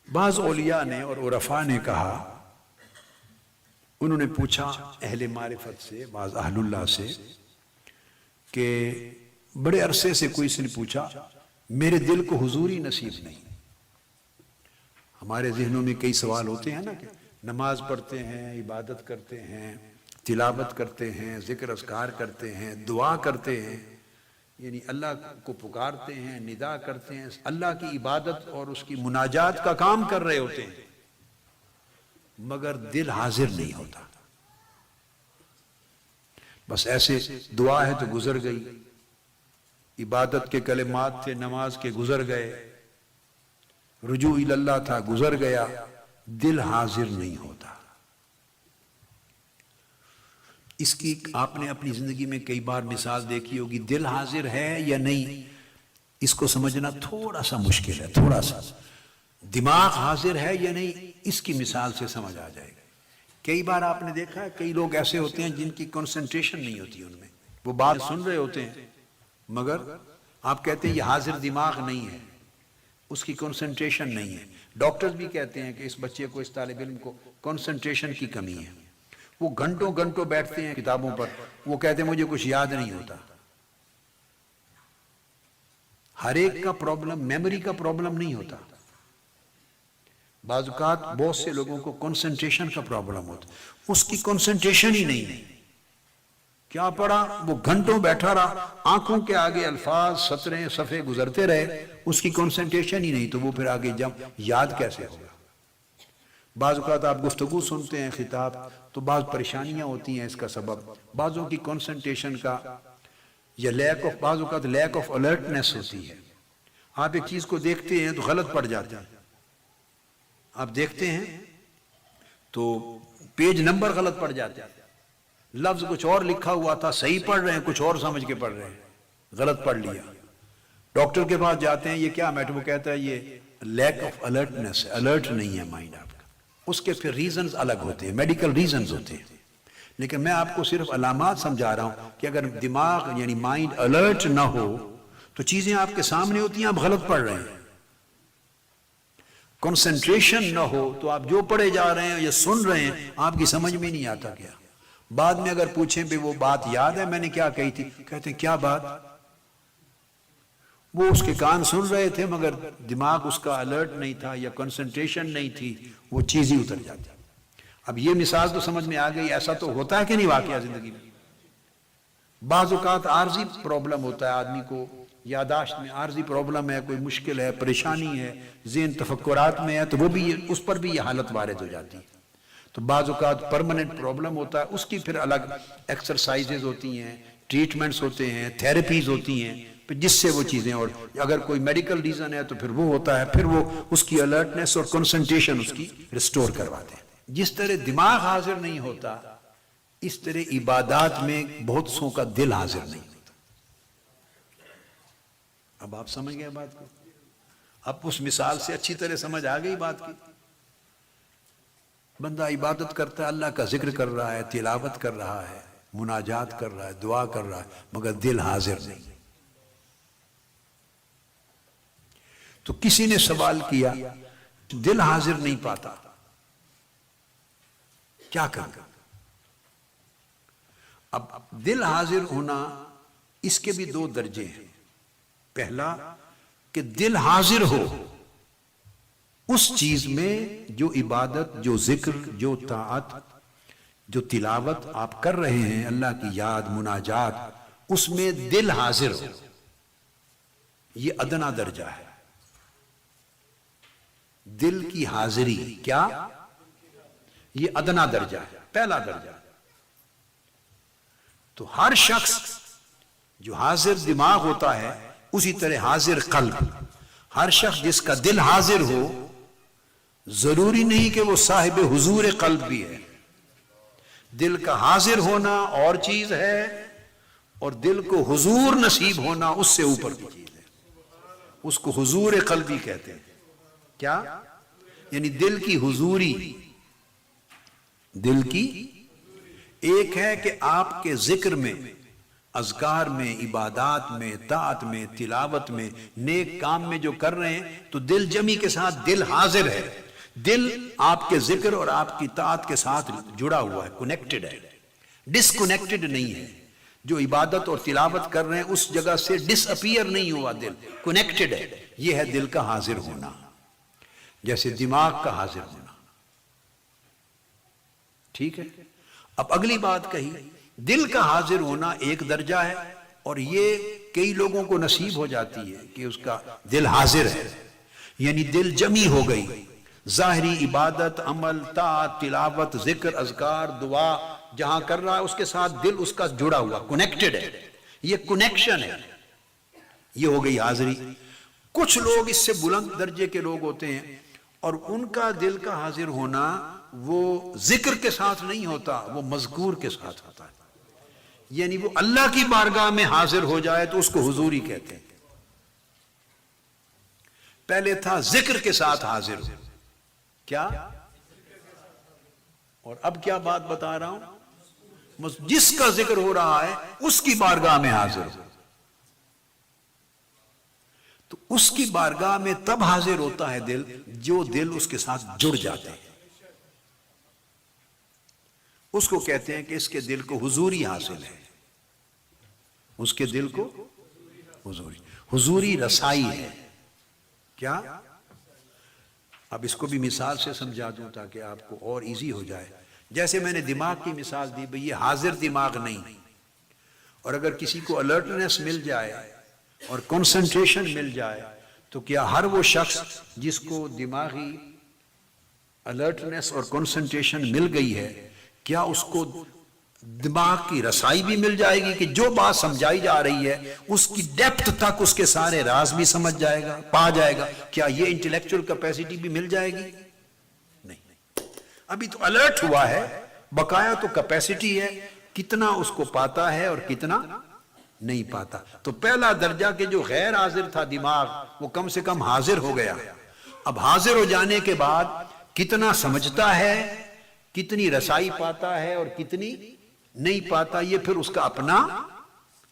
بعض اولیاء نے اور عرفاء نے کہا، انہوں نے پوچھا اہل معرفت سے، بعض اہل اللہ سے، کہ بڑے عرصے سے کوئی سے نے پوچھا میرے دل کو حضوری نصیب نہیں۔ ہمارے ذہنوں میں کئی سوال ہوتے ہیں نا، کہ نماز پڑھتے ہیں، عبادت کرتے ہیں، تلاوت کرتے ہیں، ذکر اذکار کرتے ہیں، دعا کرتے ہیں، یعنی اللہ کو پکارتے ہیں، ندا کرتے ہیں، اللہ کی عبادت اور اس کی مناجات کا کام کر رہے ہوتے ہیں، مگر دل حاضر نہیں ہوتا۔ بس ایسے دعا ہے تو گزر گئی، عبادت کے کلمات تھے، نماز کے گزر گئے، رجوع اللہ تھا گزر گیا، دل حاضر نہیں ہوتا۔ اس کی آپ نے اپنی زندگی میں کئی بار مثال دیکھی ہوگی، دل حاضر ہے یا نہیں اس کو سمجھنا تھوڑا سا مشکل ہے، تھوڑا سا۔ دماغ حاضر ہے یا نہیں اس کی مثال سے سمجھ آ جائے گا۔ کئی بار آپ نے دیکھا ہے کئی لوگ ایسے ہوتے ہیں جن کی کنسنٹریشن نہیں ہوتی ان میں، وہ بات سن رہے ہوتے ہیں مگر آپ کہتے ہیں یہ حاضر دماغ نہیں ہے، اس کی کنسنٹریشن نہیں ہے۔ ڈاکٹرز بھی کہتے ہیں کہ اس بچے کو، اس طالب علم کو کنسنٹریشن کی کمی ہے، وہ گھنٹوں گھنٹوں بیٹھتے ہیں کتابوں پر، وہ کہتے ہیں مجھے کچھ یاد نہیں ہوتا۔ ہر ایک کا پرابلم میموری کا پرابلم نہیں ہوتا، بعض اوقات بہت سے لوگوں کو کنسنٹریشن کا پرابلم ہوتا، اس کی کنسنٹریشن ہی نہیں ہے۔ کیا پڑھا؟ وہ گھنٹوں بیٹھا رہا، آنکھوں کے آگے الفاظ سطریں صفحے گزرتے رہے، اس کی کنسنٹریشن ہی نہیں، تو وہ پھر آگے جب یاد کیسے ہوگا؟ بعض اوقات آپ گفتگو سنتے ہیں، خطاب، تو بعض پریشانیاں ہوتی ہیں اس کا سبب، بعضوں کی کنسنٹریشن کا یا بعض اوقات لیک آف الرٹنس ہوتی ہے۔ آپ ایک چیز کو دیکھتے ہیں تو غلط پڑ جاتے ہیں، آپ دیکھتے ہیں تو پیج نمبر غلط پڑ جاتے ہیں، لفظ کچھ اور لکھا ہوا تھا، صحیح پڑھ رہے ہیں، کچھ اور سمجھ کے پڑھ رہے ہیں، غلط پڑھ لیا۔ ڈاکٹر کے پاس جاتے ہیں، یہ کیا میٹر؟ وہ کہتا ہے یہ لیک آف الرٹنس ہے، الرٹ نہیں ہے مائنڈ آپ کا۔ اس کے پھر ریزنز الگ ہوتے ہیں، میڈیکل ریزنز ہوتے ہیں، لیکن میں آپ کو صرف علامات سمجھا رہا ہوں کہ اگر دماغ یعنی مائنڈ الرٹ نہ ہو تو چیزیں آپ کے سامنے ہوتی ہیں، آپ غلط پڑھ رہے ہیں۔ کنسنٹریشن نہ ہو تو آپ جو پڑھے جا رہے ہیں یا سن رہے ہیں آپ کی سمجھ میں نہیں آتا کیا۔ بعد میں اگر پوچھیں بھی وہ بات یاد ہے میں نے کیا کہی تھی، کہتے ہیں کیا بات؟ وہ اس کے کان سن رہے تھے مگر دماغ اس کا الرٹ نہیں تھا یا کنسنٹریشن نہیں تھی، وہ چیز ہی اتر جاتی۔ اب یہ مثال تو سمجھ میں آ گئی، ایسا تو ہوتا ہے کہ نہیں واقعہ زندگی میں؟ بعض اوقات عارضی پرابلم ہوتا ہے آدمی کو، یاداشت میں عارضی پرابلم ہے، کوئی مشکل ہے، پریشانی ہے، ذہن تفکرات میں ہے، تو وہ بھی اس پر بھی یہ حالت وارد ہو جاتی ہے۔ تو بعض اوقات پرماننٹ پرابلم ہوتا ہے، اس کی پھر الگ ایکسرسائزز ہوتی ہیں، ٹریٹمنٹس ہوتے ہیں، تھیراپیز ہوتی ہیں، جس سے وہ چیزیں، اور اگر کوئی میڈیکل ریزن ہے تو پھر وہ ہوتا ہے، پھر وہ اس کی الرٹنس اور کنسنٹریشن اس کی ریسٹور کرواتے ہیں۔ جس طرح دماغ حاضر نہیں ہوتا، اس طرح عبادات میں بہت سو کا دل حاضر نہیں ہوتا۔ اب آپ سمجھ گئے بات کو؟ اب اس مثال سے اچھی طرح سمجھ آ گئی بات کی۔ بندہ عبادت کرتا ہے، اللہ کا ذکر کر رہا ہے، تلاوت کر رہا ہے، مناجات کر رہا ہے، دعا کر رہا ہے، مگر دل حاضر نہیں۔ تو کسی نے سوال کیا دل حاضر نہیں پاتا، کیا کرنا؟ اب دل حاضر ہونا اس کے بھی دو درجے ہیں۔ پہلا کہ دل حاضر ہو اس چیز میں جو عبادت، جو ذکر، جو طاعت، جو تلاوت آپ کر رہے ہیں، اللہ کی یاد، مناجات، اس میں دل حاضر ہو، یہ ادنا درجہ ہے۔ دل کی حاضری کیا؟ یہ ادنا درجہ ہے، پہلا درجہ۔ تو ہر شخص جو حاضر دماغ ہوتا ہے اسی طرح حاضر قلب، ہر شخص جس کا دل حاضر ہو، ضروری نہیں کہ وہ صاحب حضور قلب بھی ہے۔ دل کا حاضر ہونا اور چیز ہے، اور دل کو حضور نصیب ہونا اس سے اوپر کی چیز ہے، اس کو حضور قلبی کہتے ہیں۔ کیا؟ یعنی دل کی حضوری، دل کی ایک ہے کہ آپ کے ذکر میں اذکار میں، عبادات میں، طاعت میں، تلاوت میں، نیک کام میں جو کر رہے ہیں تو دل جمی کے ساتھ دل حاضر ہے، دل آپ کے ذکر اور آپ کی طاعت کے ساتھ جڑا ہوا ہے، کنیکٹڈ ہے، ڈسکنیکٹڈ نہیں ہے۔ جو عبادت اور تلاوت کر رہے ہیں اس جگہ سے ڈس اپیئر نہیں ہوا، دل کنیکٹڈ ہے۔ یہ ہے دل کا حاضر ہونا، جیسے دماغ کا حاضر ہونا۔ ٹھیک ہے، اب اگلی بات کہی، دل کا حاضر ہونا ایک درجہ ہے، اور یہ کئی لوگوں کو نصیب ہو جاتی ہے کہ اس کا دل حاضر ہے، یعنی دل جمی ہو گئی، ظاہری عبادت، عمل، طاعت، تلاوت، ذکر، اذکار، دعا جہاں کر رہا ہے اس کے ساتھ دل اس کا جڑا ہوا، کنیکٹڈ ہے، یہ کنیکشن ہے، یہ ہو گئی حاضری۔ کچھ لوگ اس سے بلند درجے کے لوگ ہوتے ہیں اور ان کا دل کا حاضر ہونا وہ ذکر کے ساتھ نہیں ہوتا، وہ مذکور کے ساتھ ہوتا ہے، یعنی وہ اللہ کی بارگاہ میں حاضر ہو جائے تو اس کو حضوری کہتے ہیں۔ پہلے تھا ذکر کے ساتھ حاضر ہو، کیا؟ اور اب کیا بات بتا رہا ہوں؟ جس کا ذکر ہو رہا ہے اس کی بارگاہ میں حاضر ہو، تو اس کی بارگاہ میں تب حاضر ہوتا ہے دل جو دل اس کے ساتھ جڑ جاتے ہیں، اس کو کہتے ہیں کہ اس کے دل کو حضوری حاصل ہے، اس کے دل کو حضوری رسائی ہے۔ کیا؟ اب اس کو بھی مثال سے سمجھا دوں تاکہ آپ کو اور ایزی ہو جائے۔ جیسے میں نے دماغ کی مثال دی، بھئی یہ حاضر دماغ نہیں، اور اگر کسی کو الرٹنس مل جائے اور کنسنٹریشن مل جائے تو کیا ہر وہ شخص جس کو دماغی الرٹنس اور کنسنٹریشن مل گئی ہے، کیا اس کو دماغ کی رسائی بھی مل جائے گی کہ جو بات سمجھائی جا رہی ہے اس کی ڈیپتھ تک اس کے سارے راز بھی سمجھ جائے گا، پا جائے گا؟ کیا یہ انٹلیکچوئل کیپیسٹی بھی مل جائے گی؟ نہیں، ابھی تو الرٹ ہوا ہے، بقایا تو کیپیسٹی ہے، کتنا اس کو پاتا ہے اور کتنا نہیں پاتا۔ تو پہلا درجہ کہ جو غیر حاضر تھا دماغ، وہ کم سے کم حاضر ہو گیا۔ اب حاضر ہو جانے کے بعد کتنا سمجھتا ہے، کتنی رسائی پاتا ہے اور کتنی نہیں پاتا، یہ پھر اس کا اپنا،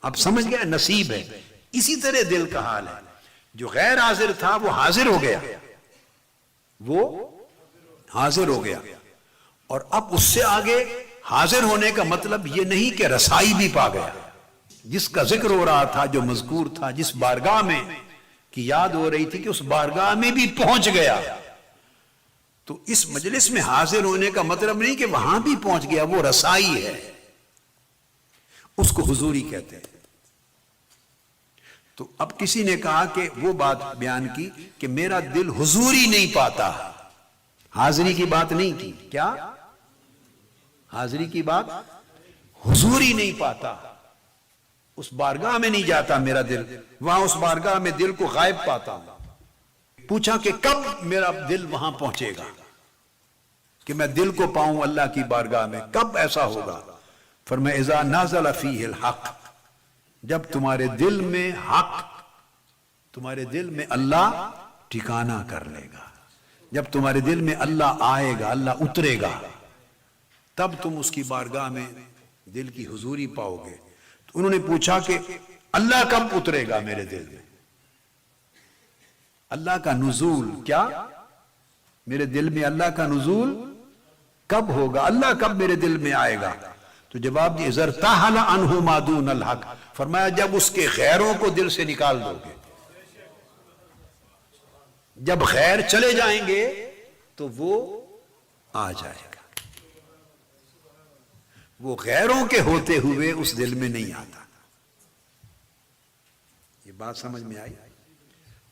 اب سمجھ گیا، نصیب ہے۔ اسی طرح دل کا حال ہے، جو غیر حاضر تھا وہ حاضر ہو گیا، وہ حاضر ہو گیا، اور اب اس سے آگے حاضر ہونے کا مطلب یہ نہیں کہ رسائی بھی پا گیا، جس کا ذکر ہو رہا تھا، جو مذکور تھا، جس بارگاہ میں کی یاد ہو رہی تھی کہ اس بارگاہ میں بھی پہنچ گیا۔ تو اس مجلس میں حاضر ہونے کا مطلب نہیں کہ وہاں بھی پہنچ گیا، وہ رسائی ہے، اس کو حضوری کہتے ہیں۔ تو اب کسی نے کہا کہ وہ بات بیان کی کہ میرا دل حضوری نہیں پاتا، حاضری کی بات نہیں کی، کیا؟ حاضری کی بات، حضوری نہیں پاتا، اس بارگاہ میں نہیں جاتا میرا دل، وہاں اس بارگاہ میں دل کو غائب پاتا ہوں۔ پوچھا کہ کب میرا دل وہاں پہنچے گا کہ میں دل کو پاؤں اللہ کی بارگاہ میں، کب ایسا ہوگا؟ فرمایا اذا نازل فیہ الحق، جب تمہارے دل میں حق، تمہارے دل میں اللہ ٹھکانہ کر لے گا، جب تمہارے دل میں اللہ آئے گا، اللہ اترے گا، تب تم اس کی بارگاہ میں دل کی حضوری پاؤ گے۔ تو انہوں نے پوچھا کہ اللہ کب اترے گا میرے دل میں؟ اللہ کا نزول، کیا میرے دل میں اللہ کا نزول کب ہوگا؟ اللہ کب میرے دل میں آئے گا؟ تو جواب دی اذا ارتحل عنہ ما دون الحق، فرمایا جب اس کے غیروں کو دل سے نکال دو گے، جب غیر چلے جائیں گے تو وہ آ جائے گا، وہ غیروں کے ہوتے ہوئے اس دل میں نہیں آتا۔ یہ بات سمجھ میں آئی؟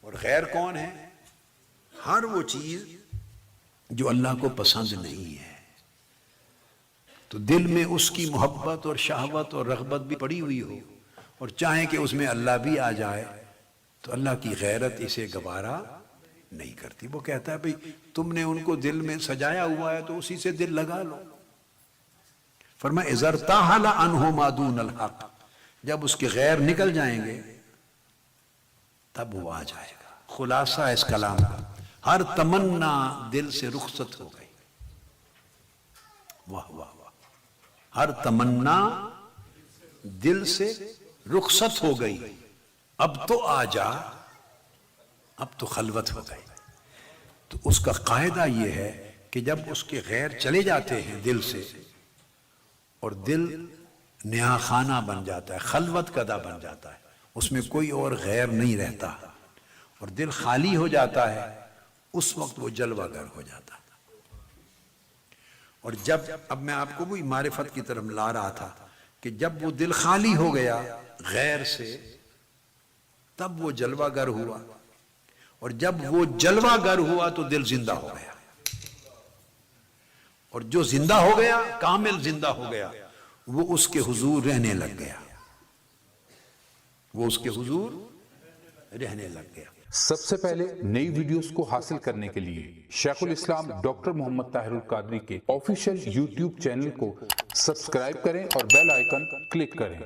اور غیر کون ہے؟ ہر وہ چیز جو اللہ کو پسند نہیں ہے، تو دل میں اس کی محبت اور شہوت اور رغبت بھی پڑی ہوئی ہو اور چاہیں کہ اس میں اللہ بھی آ جائے، تو اللہ کی غیرت اسے گوارا نہیں کرتی۔ وہ کہتا ہے بھئی تم نے ان کو دل میں سجایا ہوا ہے تو اسی سے دل لگا لو۔ فرمایا اذا ارتحل عنہ ما دون الحق، جب اس کے غیر نکل جائیں گے تب وہ آ جائے گا۔ خلاصہ اس کلام کا، ہر تمنا دل سے رخصت ہو گئی۔ واہ واہ واہ، ہر تمنا دل سے رخصت ہو گئی، اب تو آ جا، اب تو خلوت ہو گئی. تو اس کا قاعدہ یہ ہے کہ جب اس کے غیر چلے جاتے ہیں دل سے، اور دل نیا خانہ بن جاتا ہے، خلوت کدہ بن جاتا ہے، اس میں کوئی اور غیر نہیں رہتا، اور دل خالی ہو جاتا ہے، اس وقت وہ جلوہ گر ہو جاتا ہے. اور جب، اب میں آپ کو وہی معرفت کی طرف لا رہا تھا کہ جب وہ دل خالی ہو گیا غیر سے، تب وہ جلوہ گر ہوا، اور جب وہ جلوہ گر ہوا تو دل زندہ ہو گیا، اور جو زندہ ہو گیا، کامل زندہ ہو گیا، وہ اس کے حضور رہنے لگ گیا، وہ اس کے حضور رہنے لگ گیا. سب سے پہلے نئی ویڈیوز کو حاصل کرنے کے لیے شیخ الاسلام ڈاکٹر محمد طاہر القادری کے آفیشیل یوٹیوب چینل کو سبسکرائب کریں اور بیل آئیکن کلک کریں.